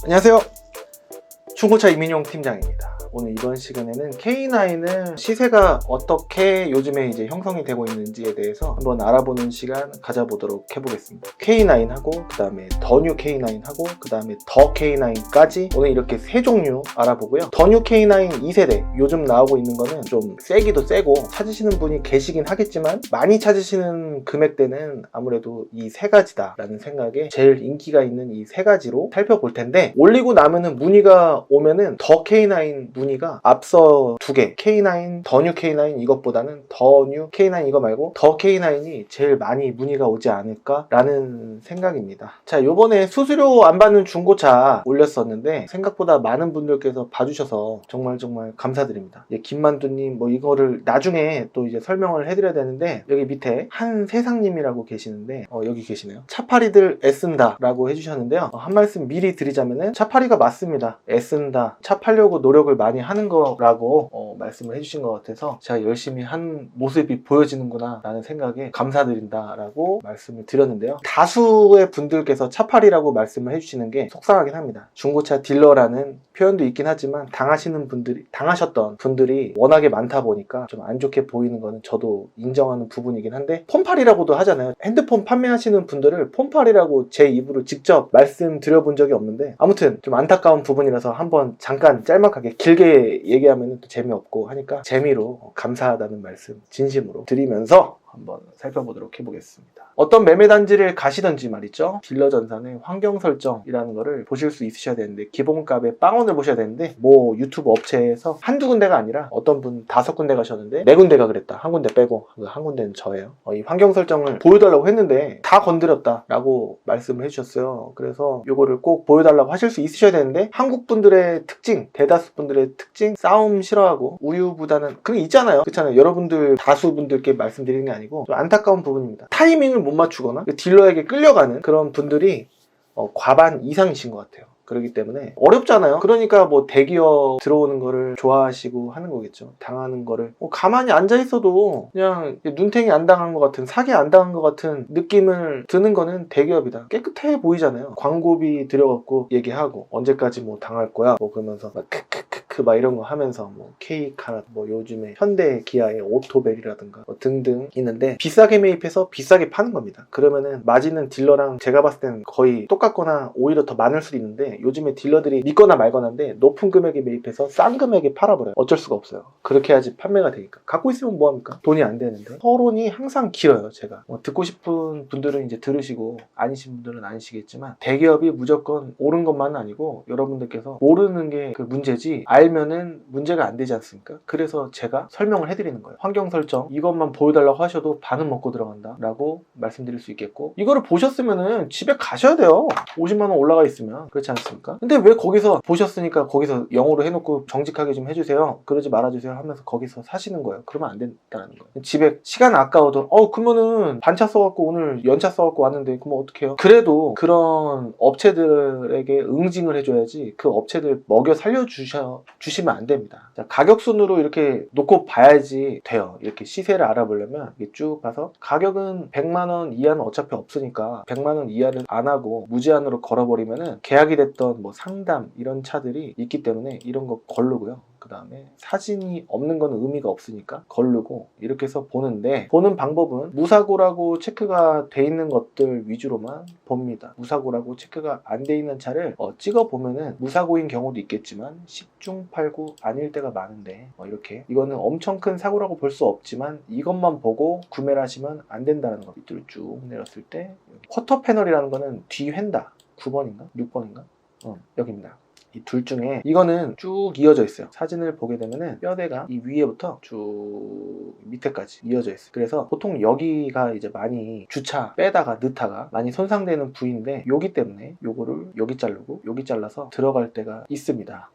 안녕하세요. 중고차 이민용 팀장입니다. 오늘 이번 시간에는 K9은 시세가 어떻게 요즘에 이제 형성이 되고 있는지에 대해서 한번 알아보는 시간 가져보도록 해보겠습니다. K9하고 그 다음에 더 뉴 K9하고 그 다음에 더 K9까지 오늘 이렇게 세 종류 알아보고요. 더 뉴 K9 2세대 요즘 나오고 있는 거는 좀 세기도 세고 찾으시는 분이 계시긴 하겠지만 많이 찾으시는 금액대는 아무래도 이 세 가지다 라는 생각에 제일 인기가 있는 이 세 가지로 살펴볼 텐데, 올리고 나면은 문의가 오면은 더 K9 문의가 앞서 두 개 K9, 더 뉴 K9 이것보다는 더 뉴 K9 이거 말고 더 K9이 제일 많이 문의가 오지 않을까 라는 생각입니다. 자, 요번에 수수료 안 받는 중고차 올렸었는데 생각보다 많은 분들께서 봐주셔서 정말 감사드립니다. 김만두님 뭐 이거를 나중에 또 이제 설명을 해드려야 되는데, 여기 밑에 한세상님이라고 계시는데 여기 계시네요. 차파리들 애쓴다 라고 해주셨는데요. 한 말씀 미리 드리자면은 차파리가 맞습니다. 애쓴다, 차 팔려고 노력을 많이 하는 거라고 말씀을 해주신 것 같아서 제가 열심히 한 모습이 보여지는구나 라는 생각에 감사드린다 라고 말씀을 드렸는데요. 다수의 분들께서 차팔이라고 말씀을 해주시는 게 속상하긴 합니다. 중고차 딜러라는 표현도 있긴 하지만 당하셨던 분들이 워낙에 많다 보니까 좀 안 좋게 보이는 거는 저도 인정하는 부분이긴 한데, 폰팔이라고도 하잖아요. 핸드폰 판매하시는 분들을 폰팔이라고 제 입으로 직접 말씀드려 본 적이 없는데, 아무튼 좀 안타까운 부분이라서 한번 잠깐 짤막하게 길게 얘기하면 또 재미없고 하니까 재미로 감사하다는 말씀 진심으로 드리면서 한번 살펴보도록 해보겠습니다. 어떤 매매단지를 가시던지 말이죠, 딜러 전산의 환경 설정이라는 거를 보실 수 있으셔야 되는데, 기본값의 빵원을 보셔야 되는데, 뭐 유튜브 업체에서 한두 군데가 아니라 어떤 분 5군데 가셨는데 4군데가 그랬다. 한 군데 빼고 한 군데는 저예요. 이 환경 설정을 보여달라고 했는데 다 건드렸다 라고 말씀을 해주셨어요. 그래서 요거를 꼭 보여달라고 하실 수 있으셔야 되는데, 한국 분들의 특징, 대다수 분들의 특징, 싸움 싫어하고 우유부단은 그런 게 있잖아요. 그렇잖아요. 여러분들 다수분들께 말씀드리는 게 아니고 좀 안타까운 부분입니다. 타이밍을 못 맞추거나 딜러에게 끌려가는 그런 분들이 과반 이상이신 것 같아요. 그렇기 때문에 어렵잖아요. 그러니까 뭐 대기업 들어오는 거를 좋아하시고 하는 거겠죠. 당하는 거를 가만히 앉아 있어도 그냥 눈탱이 안 당한 것 같은, 사기 안 당한 것 같은 느낌을 드는 거는 대기업이다. 깨끗해 보이잖아요. 광고비 들여갖고 얘기하고 언제까지 뭐 당할 거야 뭐 그러면서 막 크크크크 막 이런 거 하면서 뭐 K카라, 뭐 요즘에 현대 기아의 오토벨이라든가 뭐 등등 있는데, 비싸게 매입해서 비싸게 파는 겁니다. 그러면은 마진은 딜러랑 제가 봤을 땐 거의 똑같거나 오히려 더 많을 수도 있는데, 요즘에 딜러들이 믿거나 말거나인데 높은 금액에 매입해서 싼 금액에 팔아버려요. 어쩔 수가 없어요. 그렇게 해야지 판매가 되니까. 갖고 있으면 뭐합니까? 돈이 안 되는데. 서론이 항상 길어요. 제가 듣고 싶은 분들은 이제 들으시고 아니신 분들은 아니시겠지만, 대기업이 무조건 옳은 것만은 아니고 여러분들께서 모르는 게 그 문제지, 알면은 문제가 안 되지 않습니까? 그래서 제가 설명을 해드리는 거예요. 환경 설정 이것만 보여달라고 하셔도 반은 먹고 들어간다 라고 말씀드릴 수 있겠고, 이거를 보셨으면은 집에 가셔야 돼요. 50만원 올라가 있으면. 그렇지 않습니까? 근데 왜 거기서 보셨으니까 거기서 영어로 해놓고 정직하게 좀 해주세요, 그러지 말아주세요 하면서 거기서 사시는 거예요. 그러면 안 된다는 거예요. 집에 시간 아까워도 그러면은 반차 써갖고 오늘 연차 써갖고 왔는데 그러면 어떡해요? 그래도 그런 업체들에게 응징을 해줘야지 그 업체들 먹여 살려주시면 안 됩니다. 자, 가격순으로 이렇게 놓고 봐야지 돼요. 이렇게 시세를 알아보려면 이게 쭉 봐서 가격은 100만원 이하는 어차피 없으니까 100만원 이하를 안 하고 무제한으로 걸어버리면은 계약이 됐던 뭐 상담 이런 차들이 있기 때문에 이런 거 걸르고요. 그 다음에 사진이 없는 건 의미가 없으니까 걸르고, 이렇게 해서 보는 방법은 무사고라고 체크가 돼 있는 것들 위주로만 봅니다. 무사고라고 체크가 안 돼 있는 차를 찍어 보면은 무사고인 경우도 있겠지만 10중 8구 아닐 때가 많은데, 이렇게 이거는 엄청 큰 사고라고 볼 수 없지만 이것만 보고 구매를 하시면 안 된다는 거. 밑으로 쭉 내렸을 때 쿼터 패널이라는 거는 뒤 휀다 9번인가 6번인가 여기입니다. 이 둘 중에 이거는 쭉 이어져 있어요. 사진을 보게 되면은 뼈대가 이 위에부터 쭉 밑에까지 이어져 있어요. 그래서 보통 여기가 이제 많이 주차 빼다가 넣다가 많이 손상되는 부위인데, 여기 때문에 요거를 여기 자르고 여기 잘라서 들어갈 때가 있습니다.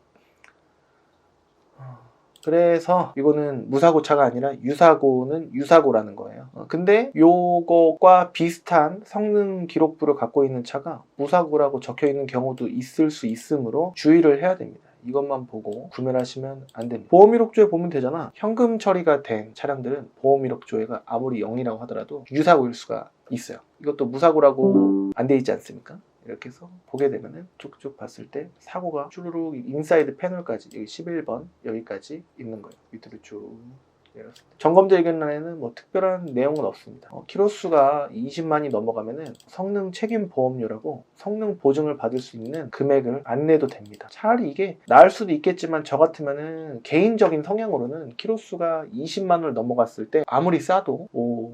그래서 이거는 무사고차가 아니라 유사고는 유사고라는 거예요. 근데 요거과 비슷한 성능 기록부를 갖고 있는 차가 무사고라고 적혀 있는 경우도 있을 수 있으므로 주의를 해야 됩니다. 이것만 보고 구매를 하시면 안 됩니다. 보험 이력조회 보면 되잖아. 현금 처리가 된 차량들은 보험 이력조회가 아무리 0이라고 하더라도 유사고일 수가 있어요. 이것도 무사고라고 안 돼 있지 않습니까? 이렇게 해서 보게 되면은 쭉쭉 봤을 때 사고가 쭈루룩 인사이드 패널까지 여기 11번 여기까지 있는 거예요. 밑으로 쭉 내렸을 때. 점검자 의견란에는 뭐 특별한 내용은 없습니다. 키로수가 20만이 넘어가면은 성능 책임 보험료라고 성능 보증을 받을 수 있는 금액을 안 내도 됩니다. 차라리 이게 나을 수도 있겠지만 저 같으면은 개인적인 성향으로는 키로수가 20만을 넘어갔을 때 아무리 싸도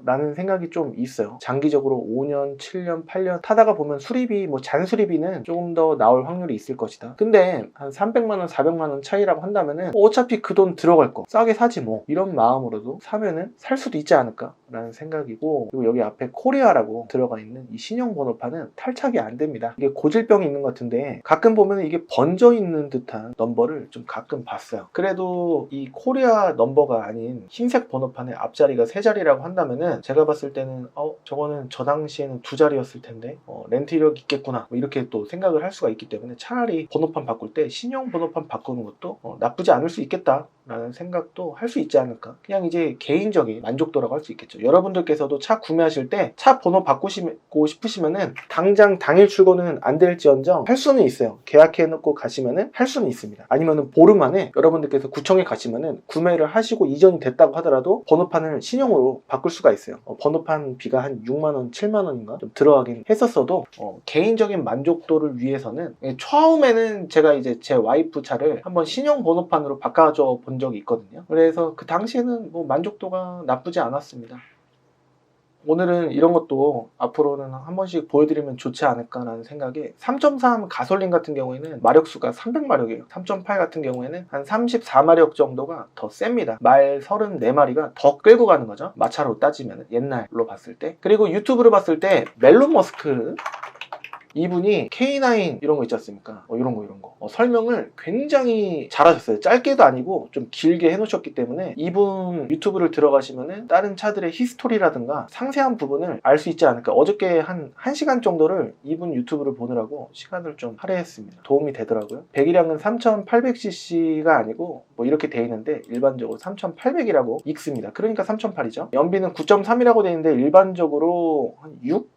라는 생각이 좀 있어요. 장기적으로 5년, 7년, 8년 타다가 보면 수리비, 뭐 잔수리비는 조금 더 나올 확률이 있을 것이다. 근데 한 300만원, 400만원 차이라고 한다면은 어차피 그 돈 들어갈 거 싸게 사지 뭐 이런 마음으로도 사면은 살 수도 있지 않을까 라는 생각이고, 그리고 여기 앞에 코리아라고 들어가 있는 이 신형 번호판은 탈착이 안 됩니다. 이게 고질병이 있는 것 같은데 가끔 보면 이게 번져 있는 듯한 넘버를 좀 가끔 봤어요. 그래도 이 코리아 넘버가 아닌 흰색 번호판의 앞자리가 3자리라고 한다면은 제가 봤을 때는 저거는 저 당시에는 2자리였을 텐데 렌트 이력 있겠구나 뭐 이렇게 또 생각을 할 수가 있기 때문에 차라리 번호판 바꿀 때 신형 번호판 바꾸는 것도 나쁘지 않을 수 있겠다 라는 생각도 할 수 있지 않을까. 그냥 이제 개인적인 만족도라고 할 수 있겠죠. 여러분들께서도 차 구매하실 때 차 번호 바꾸시고 싶으시면은 당장 당일 출고는 안 될지언정 할 수는 있어요. 계약해 놓고 가시면은 할 수는 있습니다. 아니면은 보름 안에 여러분들께서 구청에 가시면은 구매를 하시고 이전이 됐다고 하더라도 번호판을 신형으로 바꿀 수가 있어요. 번호판 비가 한 6만원, 7만원인가 좀 들어가긴 했었어도 개인적인 만족도를 위해서는 처음에는 제가 이제 제 와이프 차를 한번 신형 번호판으로 바꿔줘 본 적이 있거든요. 그래서 그 당시에는 뭐 만족도가 나쁘지 않았습니다. 오늘은 이런 것도 앞으로는 한 번씩 보여드리면 좋지 않을까라는 생각에 3.3 가솔린 같은 경우에는 마력수가 300마력이에요. 3.8 같은 경우에는 한 34마력 정도가 더 셉니다. 말 34마리가 더 끌고 가는 거죠. 마차로 따지면 옛날로 봤을 때. 그리고 유튜브로 봤을 때 멜론 머스크 이분이 K9 이런 거 있지 않습니까? 이런 거. 설명을 굉장히 잘하셨어요. 짧게도 아니고 좀 길게 해놓으셨기 때문에 이분 유튜브를 들어가시면은 다른 차들의 히스토리라든가 상세한 부분을 알 수 있지 않을까. 어저께 한 1시간 정도를 이분 유튜브를 보느라고 시간을 좀 할애했습니다. 도움이 되더라고요. 배기량은 3800cc가 아니고 뭐 이렇게 돼 있는데 일반적으로 3800이라고 읽습니다. 그러니까 3008이죠. 연비는 9.3이라고 돼 있는데 일반적으로 한 6?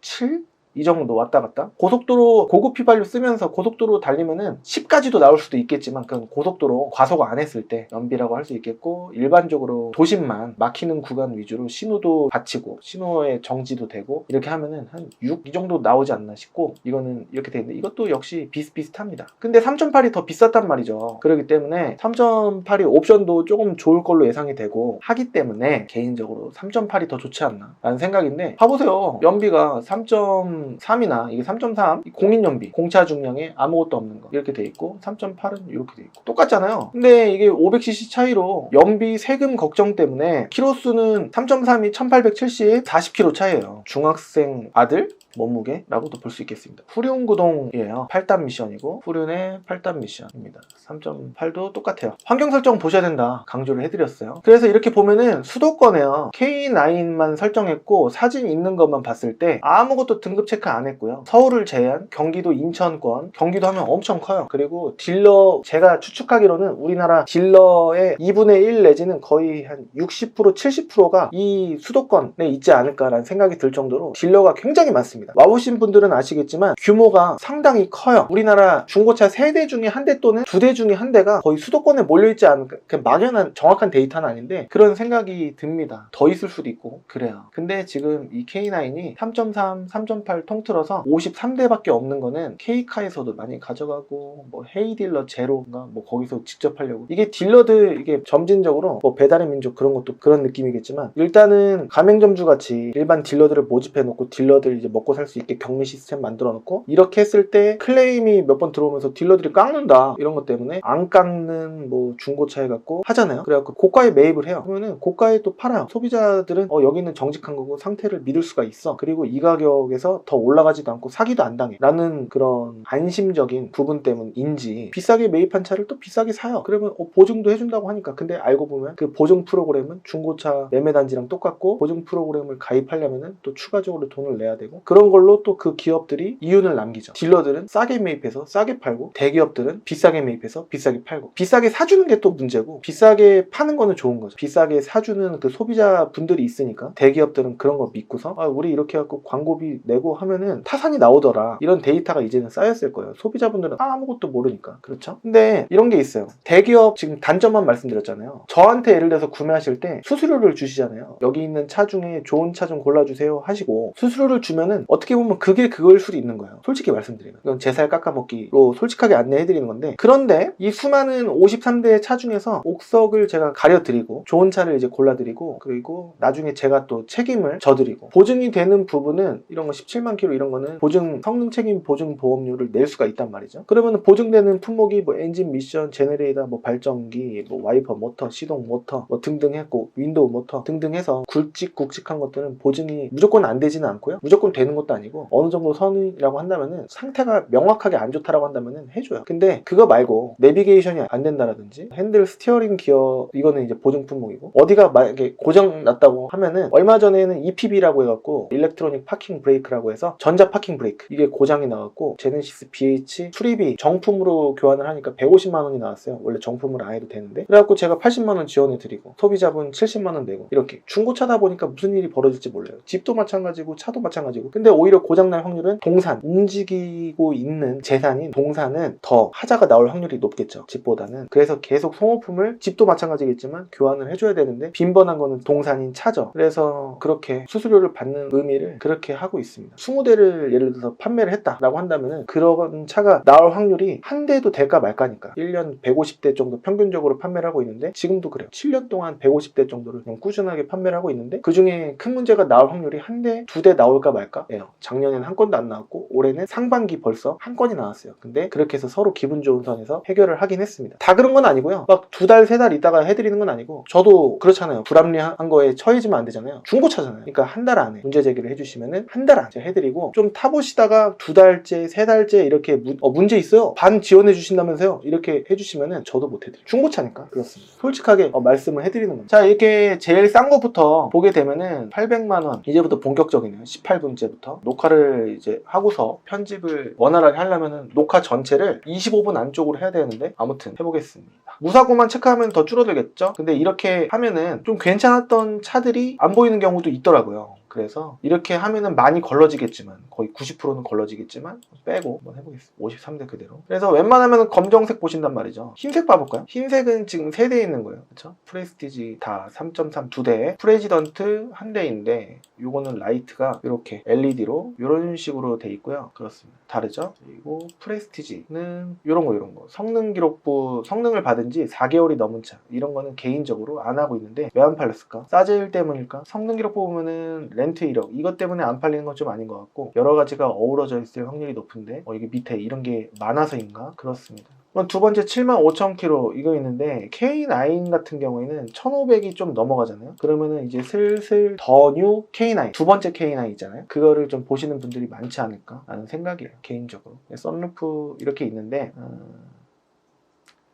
7? 이 정도 왔다 갔다. 고속도로 고급 휘발유 쓰면서 고속도로 달리면은 10까지도 나올 수도 있겠지만 그건 고속도로 과속 안 했을 때 연비라고 할 수 있겠고, 일반적으로 도심만 막히는 구간 위주로 신호도 받치고 신호에 정지도 되고 이렇게 하면은 한 6 이 정도 나오지 않나 싶고, 이거는 이렇게 돼 있는데 이것도 역시 비슷비슷합니다. 근데 3.8이 더 비쌌단 말이죠. 그렇기 때문에 3.8이 옵션도 조금 좋을 걸로 예상이 되고 하기 때문에 개인적으로 3.8이 더 좋지 않나 라는 생각인데, 봐보세요. 연비가 3.3이나 이게 3.3 공인연비 공차 중량에 아무것도 없는 거 이렇게 돼 있고, 3.8은 이렇게 돼 있고 똑같잖아요. 근데 이게 500cc 차이로 연비 세금 걱정 때문에 키로수는 3.3이 1870 40km 차이예요. 중학생 아들 몸무게라고도 볼 수 있겠습니다. 후륜 구동이에요. 8단 미션이고 후륜의 8단 미션입니다. 3.8도 똑같아요. 환경 설정 보셔야 된다 강조를 해드렸어요. 그래서 이렇게 보면은 수도권에요. K9만 설정했고 사진 있는 것만 봤을 때 아무것도 등급 체크 안 했고요. 서울을 제외한 경기도 인천권, 경기도 하면 엄청 커요. 그리고 딜러, 제가 추측하기로는 우리나라 딜러의 2분의 1 내지는 거의 한 60% 70%가 이 수도권에 있지 않을까라는 생각이 들 정도로 딜러가 굉장히 많습니다. 와보신 분들은 아시겠지만 규모가 상당히 커요. 우리나라 중고차 3대 중에 1대 또는 2대 중에 1대가 거의 수도권에 몰려있지 않을까. 막연한 정확한 데이터는 아닌데 그런 생각이 듭니다. 더 있을 수도 있고 그래요. 근데 지금 이 K9이 3.3, 3.8 통틀어서 53대밖에 없는 거는 K카에서도 많이 가져가고 뭐 헤이딜러 제로인가 뭐 거기서 직접 하려고, 이게 딜러들 이게 점진적으로 뭐 배달의 민족 그런 것도 그런 느낌이겠지만 일단은 가맹점주 같이 일반 딜러들을 모집해 놓고 딜러들 이제 먹고 살 수 있게 격리 시스템 만들어 놓고 이렇게 했을 때 클레임이 몇 번 들어오면서 딜러들이 깎는다 이런 것 때문에 안 깎는 뭐 중고차 해갖고 하잖아요. 그래갖고 고가에 매입을 해요. 그러면은 고가에 또 팔아요. 소비자들은 여기는 정직한 거고 상태를 믿을 수가 있어. 그리고 이 가격에서 더 올라가지도 않고 사기도 안 당해 라는 그런 안심적인 부분 때문인지 비싸게 매입한 차를 또 비싸게 사요. 그러면 보증도 해준다고 하니까. 근데 알고 보면 그 보증 프로그램은 중고차 매매단지랑 똑같고 보증 프로그램을 가입하려면은 또 추가적으로 돈을 내야 되고, 그런 그런 걸로 또 그 기업들이 이윤을 남기죠. 딜러들은 싸게 매입해서 싸게 팔고, 대기업들은 비싸게 매입해서 비싸게 팔고. 비싸게 사주는 게 또 문제고, 비싸게 파는 거는 좋은 거죠. 비싸게 사주는 그 소비자분들이 있으니까 대기업들은 그런 거 믿고서 우리 이렇게 해갖고 광고비 내고 하면은 타산이 나오더라, 이런 데이터가 이제는 쌓였을 거예요. 소비자분들은 아무것도 모르니까. 그렇죠? 근데 이런 게 있어요. 대기업 지금 단점만 말씀드렸잖아요. 저한테 예를 들어서 구매하실 때 수수료를 주시잖아요. 여기 있는 차 중에 좋은 차 좀 골라주세요 하시고, 수수료를 주면은 어떻게 보면 그게 그걸 수도 있는 거예요. 솔직히 말씀드리면 이건 제 살 깎아먹기로 솔직하게 안내해드리는 건데, 그런데 이 수많은 53대 차 중에서 옥석을 제가 가려드리고 좋은 차를 이제 골라드리고, 그리고 나중에 제가 또 책임을 져드리고, 보증이 되는 부분은 이런 거 17만 킬로 이런 거는 보증, 성능 책임 보증 보험료를 낼 수가 있단 말이죠. 그러면 보증되는 품목이 뭐 엔진 미션, 제네레이터, 뭐 발전기, 뭐 와이퍼 모터, 시동 모터 뭐 등등 했고, 윈도우 모터 등등 해서 굵직굵직한 것들은 보증이 무조건 안 되지는 않고요, 무조건 되는 것도 아니고, 어느 정도 선이라고 한다면은, 상태가 명확하게 안 좋다라고 한다면은 해줘요. 근데 그거 말고 내비게이션이 안 된다라든지 핸들, 스티어링, 기어, 이거는 이제 보증 품목이고, 어디가 만약에 고장 났다고 하면은, 얼마 전에는 EPB라고 해갖고 일렉트로닉 파킹 브레이크라고 해서 전자 파킹 브레이크, 이게 고장이 나왔고 제네시스 BH 수리비 정품으로 교환을 하니까 150만 원이 나왔어요. 원래 정품을 안 해도 되는데. 그래갖고 제가 80만 원 지원해드리고 소비자분 70만 원 내고, 이렇게 중고차다 보니까 무슨 일이 벌어질지 몰라요. 집도 마찬가지고 차도 마찬가지고. 근데 오히려 고장날 확률은 동산, 움직이고 있는 재산인 동산은 더 하자가 나올 확률이 높겠죠, 집보다는. 그래서 계속 소모품을, 집도 마찬가지겠지만 교환을 해줘야 되는데 빈번한 거는 동산인 차죠. 그래서 그렇게 수수료를 받는 의미를 그렇게 하고 있습니다. 20대를 예를 들어서 판매를 했다라고 한다면은 그런 차가 나올 확률이 한 대도 될까 말까니까. 1년 150대 정도 평균적으로 판매를 하고 있는데, 지금도 그래요. 7년 동안 150대 정도를 그냥 꾸준하게 판매를 하고 있는데, 그 중에 큰 문제가 나올 확률이 한 대, 두 대 나올까 말까예요. 작년에는 한 건도 안 나왔고, 올해는 상반기 벌써 한 건이 나왔어요. 근데 그렇게 해서 서로 기분 좋은 선에서 해결을 하긴 했습니다. 다 그런 건 아니고요. 막 2달, 3달 있다가 해드리는 건 아니고, 저도 그렇잖아요. 불합리한 거에 처해지면 안 되잖아요. 중고차잖아요. 그러니까 한 달 안에 문제 제기를 해주시면은 한 달 안에 해드리고, 좀 타보시다가 2달째, 3달째 이렇게 문제 있어요, 반 지원해 주신다면서요, 이렇게 해주시면은 저도 못 해드려요. 중고차니까. 그렇습니다. 솔직하게 말씀을 해드리는 겁니다. 자, 이렇게 제일 싼 거부터 보게 되면은 800만 원. 이제부터 본격적이네요. 18분째부터 녹화를 이제 하고서 편집을 원활하게 하려면은 녹화 전체를 25분 안쪽으로 해야 되는데, 아무튼 해보겠습니다. 무사고만 체크하면 더 줄어들겠죠? 근데 이렇게 하면은 좀 괜찮았던 차들이 안 보이는 경우도 있더라고요. 그래서 이렇게 하면은 많이 걸러지겠지만, 거의 90%는 걸러지겠지만 빼고 한번 해보겠습니다. 53대 그대로. 그래서 웬만하면 검정색 보신단 말이죠. 흰색 봐볼까요? 흰색은 지금 3대 있는 거예요. 그렇죠? 프레스티지 다 3.3 2대, 프레지던트 1대인데, 요거는 라이트가 이렇게 LED로 이런 식으로 돼 있고요. 그렇습니다. 다르죠? 그리고 프레스티지는 이런 거 성능 기록부, 성능을 받은 지 4개월이 넘은 차, 이런 거는 개인적으로 안 하고 있는데, 왜 안 팔렸을까? 싸제일 때문일까? 성능 기록부 보면은 렌트 이력, 이것 때문에 안 팔리는 건 좀 아닌 것 같고, 여러 가지가 어우러져 있을 확률이 높은데, 이게 밑에 이런 게 많아서인가? 그렇습니다. 두 번째 75,000km 이거 있는데, K9 같은 경우에는 1500이 좀 넘어가잖아요. 그러면은 이제 슬슬 더 뉴 K9, 두 번째 K9 있잖아요. 그거를 좀 보시는 분들이 많지 않을까 라는 생각이에요, 개인적으로. 썬루프 이렇게 있는데,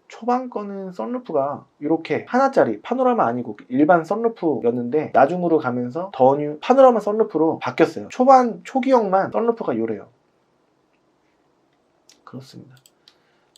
초반 거는 썬루프가 이렇게 하나짜리 파노라마 아니고 일반 썬루프였는데, 나중으로 가면서 더 뉴 파노라마 썬루프로 바뀌었어요. 초반 초기형만 썬루프가 요래요. 그렇습니다.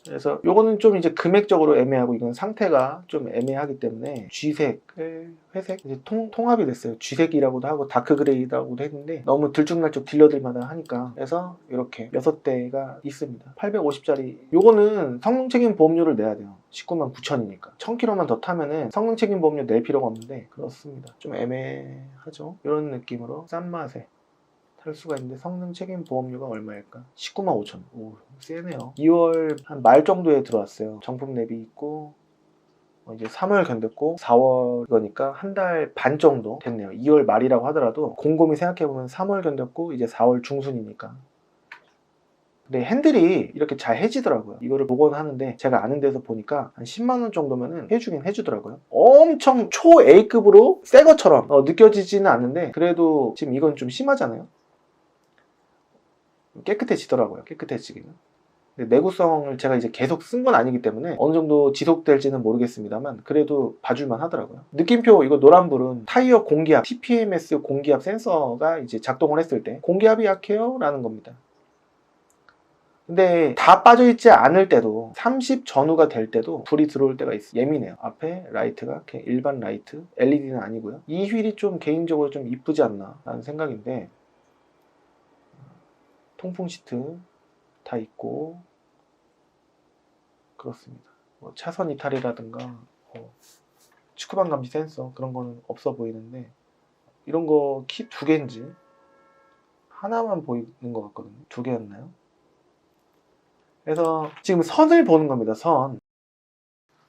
그래서 요거는 좀 이제 금액적으로 애매하고, 이건 상태가 좀 애매하기 때문에 G색을 회색 이제 통합이 됐어요. G색이라고도 하고 다크 그레이라고도 했는데, 너무 들쭉날쭉 딜러들마다 하니까. 그래서 이렇게 6대가 있습니다. 850짜리. 요거는 성능 책임 보험료를 내야 돼요. 19만 9천이니까 1000km만 더 타면은 성능 책임 보험료 낼 필요가 없는데, 그렇습니다. 좀 애매하죠. 이런 느낌으로 싼 맛에 탈 수가 있는데, 성능 책임 보험료가 얼마일까? 19만 5천. 오, 세네요. 2월 한 말 정도에 들어왔어요. 정품 랩이 있고, 이제 3월 견뎠고 4월 거니까 한 달 반 정도 됐네요. 2월 말이라고 하더라도 곰곰이 생각해보면 3월 견뎠고 이제 4월 중순이니까. 근데 핸들이 이렇게 잘 해지더라고요. 이거를 복원하는데 제가 아는 데서 보니까 한 10만 원 정도면은 해주긴 해주더라고요. 엄청 초 A급으로 새 것처럼 느껴지지는 않는데, 그래도 지금 이건 좀 심하잖아요. 깨끗해지더라고요. 깨끗해지기는. 근데 내구성을 제가 이제 계속 쓴 건 아니기 때문에 어느 정도 지속될지는 모르겠습니다만 그래도 봐줄만 하더라고요. 느낌표 이거 노란불은 타이어 공기압, TPMS 공기압 센서가 이제 작동을 했을 때 공기압이 약해요 라는 겁니다. 근데 다 빠져있지 않을 때도 30 전후가 될 때도 불이 들어올 때가 있어요. 예민해요. 앞에 라이트가 일반 라이트, LED는 아니고요. 이 휠이 좀 개인적으로 좀 이쁘지 않나 라는 생각인데, 통풍 시트 다 있고 그렇습니다. 뭐 차선 이탈이라든가 축구방 감지 센서 그런 거는 없어 보이는데, 이런 거 키 2개인지 하나만 보이는 것 같거든요. 2개였나요? 그래서 지금 선을 보는 겁니다. 선.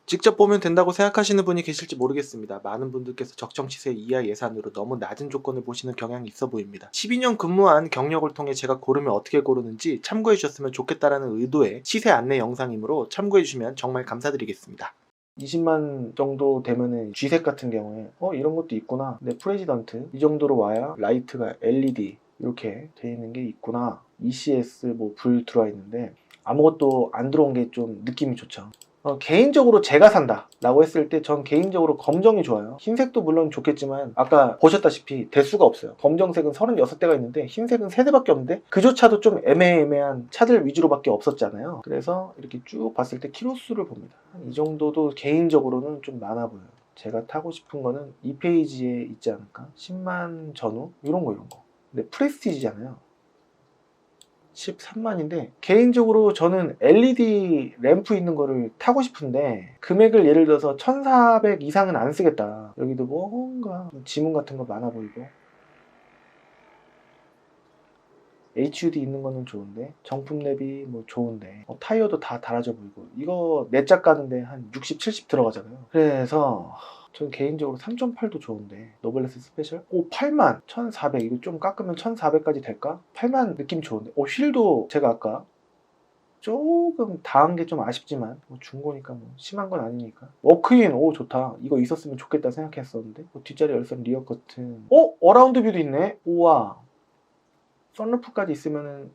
직접 보면 된다고 생각하시는 분이 계실지 모르겠습니다. 많은 분들께서 적정 시세 이하 예산으로 너무 낮은 조건을 보시는 경향이 있어 보입니다. 12년 근무한 경력을 통해 제가 고르면 어떻게 고르는지 참고해 주셨으면 좋겠다라는 의도의 시세 안내 영상이므로 참고해 주시면 정말 감사드리겠습니다. 20만 정도 되면은 G색 같은 경우에 이런 것도 있구나. 근데 프레지던트 이 정도로 와야 라이트가 LED 이렇게 돼 있는 게 있구나. ECS 뭐 불 들어와 있는데 아무것도 안 들어온 게 좀 느낌이 좋죠. 개인적으로 제가 산다 라고 했을 때 전 개인적으로 검정이 좋아요. 흰색도 물론 좋겠지만 아까 보셨다시피 대수가 없어요. 검정색은 36대가 있는데 흰색은 3대밖에 없는데 그조차도 좀 애매한 차들 위주로밖에 없었잖아요. 그래서 이렇게 쭉 봤을 때 키로수를 봅니다. 이 정도도 개인적으로는 좀 많아 보여요. 제가 타고 싶은 거는 이 페이지에 있지 않을까? 10만 전후? 이런 거. 근데 프레스티지잖아요. 13만인데 개인적으로 저는 LED 램프 있는 거를 타고 싶은데 금액을 예를 들어서 1400 이상은 안 쓰겠다. 여기도 뭔가 지문 같은 거 많아 보이고, HUD 있는 거는 좋은데 정품 랩이 뭐 좋은데 타이어도 다 달아져 보이고, 이거 4짝 가는데 한 60, 70 들어가잖아요. 그래서 저는 개인적으로 3.8도 좋은데 노블레스 스페셜? 8만 1400, 이거 좀 깎으면 1400까지 될까? 8만 느낌 좋은데 휠도 제가 아까 조금 다한 게 좀 아쉽지만 중고니까 뭐 심한 건 아니니까. 워크인 좋다. 이거 있었으면 좋겠다 생각했었는데 뒷자리 열선 리어 커튼, 어라운드 뷰도 있네. 우와. 선루프까지 있으면은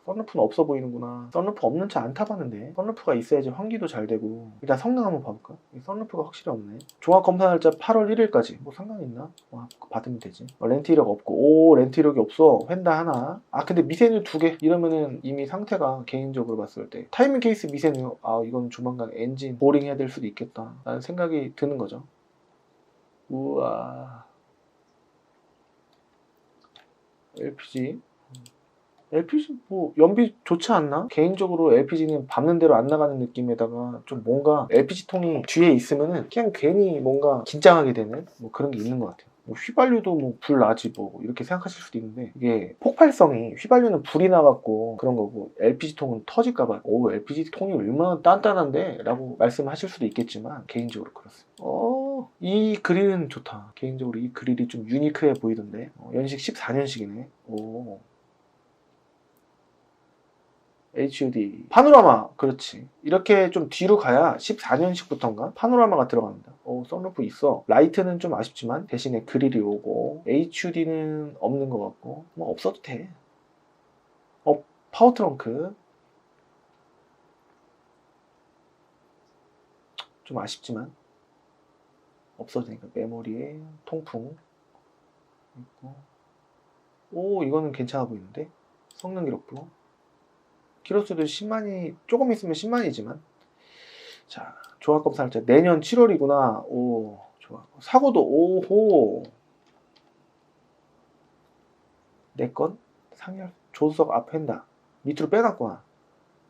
선루프는 없어 보이는구나. 선루프 없는 차 안 타봤는데 선루프가 있어야지 환기도 잘 되고. 일단 성능 한번 봐볼까? 선루프가 확실히 없네. 종합검사 날짜 8월 1일까지 뭐 상관이 있나? 받으면 되지. 렌트 이력 없고, 렌트 이력이 없어. 휀다 하나. 근데 미세누 2개 이러면은 이미 상태가 개인적으로 봤을 때 타이밍 케이스 미세누, 이건 조만간 엔진 보링 해야 될 수도 있겠다 라는 생각이 드는 거죠. 우와. LPG 뭐 연비 좋지 않나? 개인적으로 LPG는 밟는 대로 안 나가는 느낌에다가 좀 뭔가 LPG 통이 뒤에 있으면은 그냥 괜히 뭔가 긴장하게 되는 뭐 그런 게 있는 것 같아요. 휘발유도 뭐 불 나지 뭐 이렇게 생각하실 수도 있는데, 이게 폭발성이, 휘발유는 불이 나갖고 그런 거고 LPG 통은 터질까봐 LPG 통이 얼마나 단단한데? 라고 말씀하실 수도 있겠지만 개인적으로 그렇습니다. 이 그릴은 좋다. 개인적으로 이 그릴이 좀 유니크해 보이던데. 연식 14년식이네. HUD 파노라마, 그렇지. 이렇게 좀 뒤로 가야 14년식부터인가 파노라마가 들어갑니다. 선루프 있어. 라이트는 좀 아쉽지만 대신에 그릴이 오고, HUD는 없는 것 같고 뭐 없어도 돼. 파워 트렁크 좀 아쉽지만 없어도 되니까. 메모리에 통풍 있고. 이거는 괜찮아 보이는데. 성능 기록부, 키로수도 10만이 조금 있으면 10만이지만. 자, 종합검사 날짜 내년 7월이구나. 좋아. 사고도 오호. 4건 상열, 조수석 앞 휀다 밑으로 빼놨구나.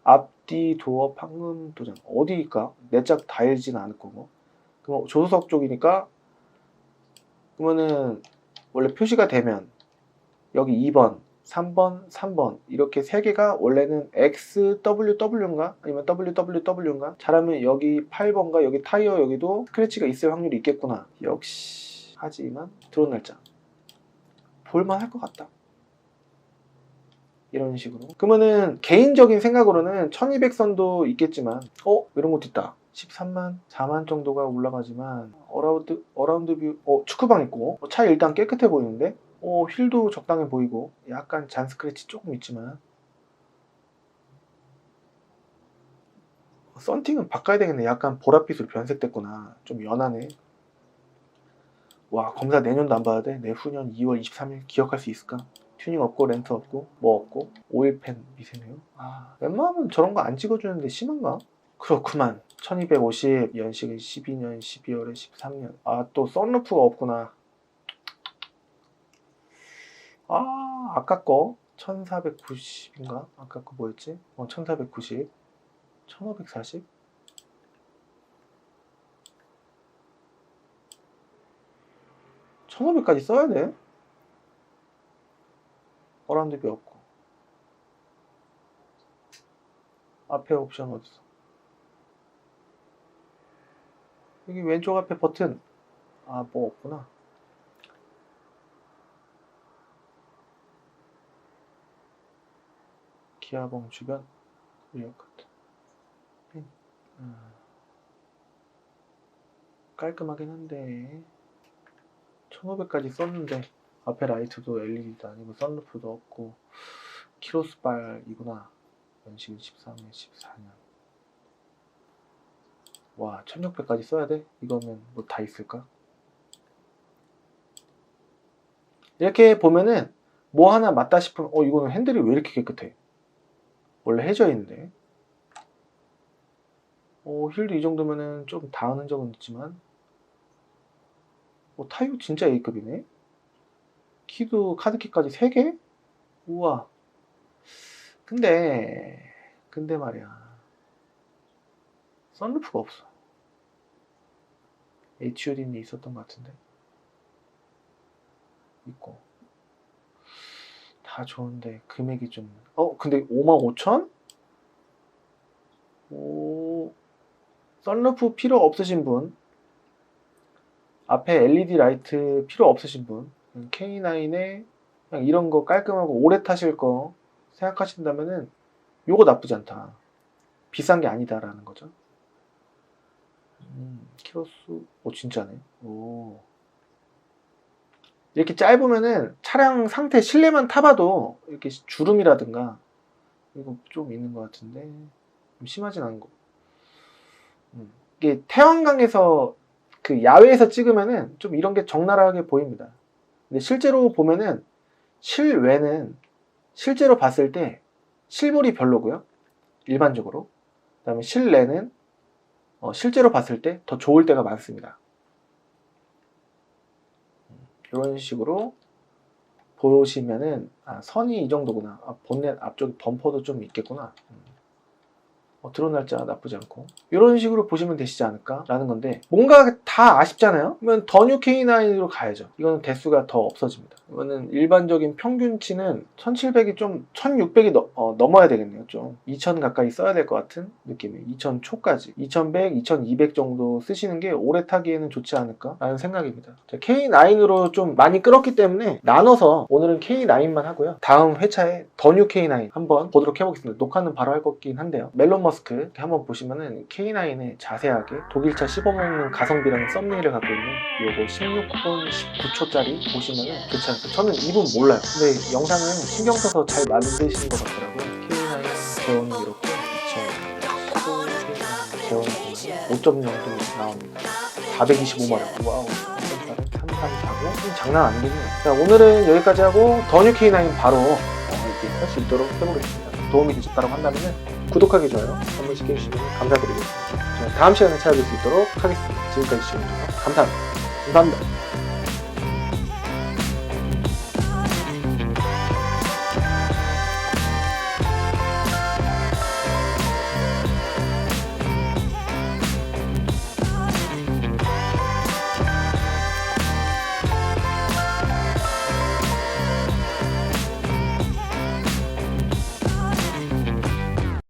앞뒤 도어 판금 도장 어디일까? 4짝 다 열지는 않을 거고. 그럼 조수석 쪽이니까, 그러면은 원래 표시가 되면 여기 2번, 3번, 3번 이렇게 3개가 원래는 XWW인가? 아니면 WWW인가? 잘하면 여기 8번가 여기 타이어 여기도 스크래치가 있을 확률이 있겠구나. 역시. 하지만 들어온 날짜 볼만 할 것 같다. 이런 식으로. 그러면은 개인적인 생각으로는 1200선도 있겠지만 이런 것도 있다. 13만, 4만 정도가 올라가지만 어라운드 뷰, 축구방 있고, 차 일단 깨끗해 보이는데, 휠도 적당해 보이고, 약간 잔 스크래치 조금 있지만, 썬팅은 바꿔야 되겠네. 약간 보랏빛으로 변색됐구나. 좀 연하네. 와, 검사 내년도 안 봐야 돼? 내후년 2월 23일 기억할 수 있을까? 튜닝 없고 렌트 없고 뭐 없고 오일팬 미세네요. 아, 웬만하면 저런 거 안 찍어주는데 심한가? 그렇구만. 1250 연식은 12년 12월에 13년. 아, 또 썬루프가 없구나. 아, 아까 거 1490인가? 아까 거 뭐였지? 1490 1540 1500까지 써야 돼? 어라운드비 없고. 앞에 옵션 어딨어? 여기 왼쪽 앞에 버튼. 아, 뭐 없구나. 기아봉 주변 리어 커트. 깔끔하긴 한데 1500까지 썼는데 앞에 라이트도 LED도 아니고 썬루프도 없고 키로스발이구나. 연식은 13년 14년. 와, 1600까지 써야 돼? 이거면 뭐 다 있을까? 이렇게 보면은 뭐 하나 맞다 싶으면 이거는 핸들이 왜 이렇게 깨끗해? 원래 해져 있는데. 힐도 이 정도면은 좀 닿은 흔적은 있지만 타이어 진짜 A급이네. 키도 카드키까지 3개? 우와. 근데 말이야, 썬루프가 없어. HUD는 있었던 것 같은데. 있고 다 좋은데 금액이 좀 근데 55,000? 썬루프 필요 없으신 분, 앞에 LED 라이트 필요 없으신 분, K9에 그냥 이런 거 깔끔하고 오래 타실 거 생각하신다면은 요거 나쁘지 않다. 비싼 게 아니다라는 거죠. 키로수 진짜네. 이렇게 짧으면은 차량 상태 실내만 타봐도 이렇게 주름이라든가 이거 좀 있는 것 같은데 좀 심하진 않은 거. 이게 태양광에서 그 야외에서 찍으면은 좀 이런 게 적나라하게 보입니다. 근데 실제로 보면은 실외는 실제로 봤을 때 실물이 별로고요. 일반적으로. 그다음에 실내는 실제로 봤을 때 더 좋을 때가 많습니다. 이런 식으로 보시면은 선이 이 정도구나. 본넷 앞쪽 범퍼도 좀 있겠구나. 드론 날짜 나쁘지 않고 이런 식으로 보시면 되시지 않을까 라는 건데, 뭔가 다 아쉽잖아요. 그러면 더 뉴 K9로 가야죠. 이거는 대수가 더 없어집니다. 이거는 일반적인 평균치는 1700이 좀 1600이 넘어야 되겠네요. 좀 2000 가까이 써야 될 것 같은 느낌이에요. 2000 초까지 2100, 2200 정도 쓰시는 게 오래 타기에는 좋지 않을까 라는 생각입니다. 자, K9으로 좀 많이 끌었기 때문에 나눠서 오늘은 K9만 하고요. 다음 회차에 더 뉴 K9 한번 보도록 해보겠습니다. 녹화는 바로 할 거긴 한데요. 멜론 머스크 한번 보시면은 K9에 자세하게 독일차 씹어먹는 가성비라는 썸네일을 갖고 있는 요거 16분 19초짜리 보시면은 좋지 않을까. 저는 이분 몰라요. 근데 영상은 신경 써서 잘 만드시는 것 같더라고요. K9 개원이 이렇게 2015 개원 보면 5.0도 나옵니다. 425마력. 와우. 334고 좀 장난 아니겠네요. 자, 오늘은 여기까지 하고 더 뉴 K9 바로 이렇게 할 수 있도록 해보겠습니다. 도움이 되셨다고 한다면 구독하기, 좋아요 한 번씩 해주시면 감사드리겠습니다. 다음 시간에 찾아뵐 수 있도록 하겠습니다. 지금까지 시청해주셔서 감사합니다.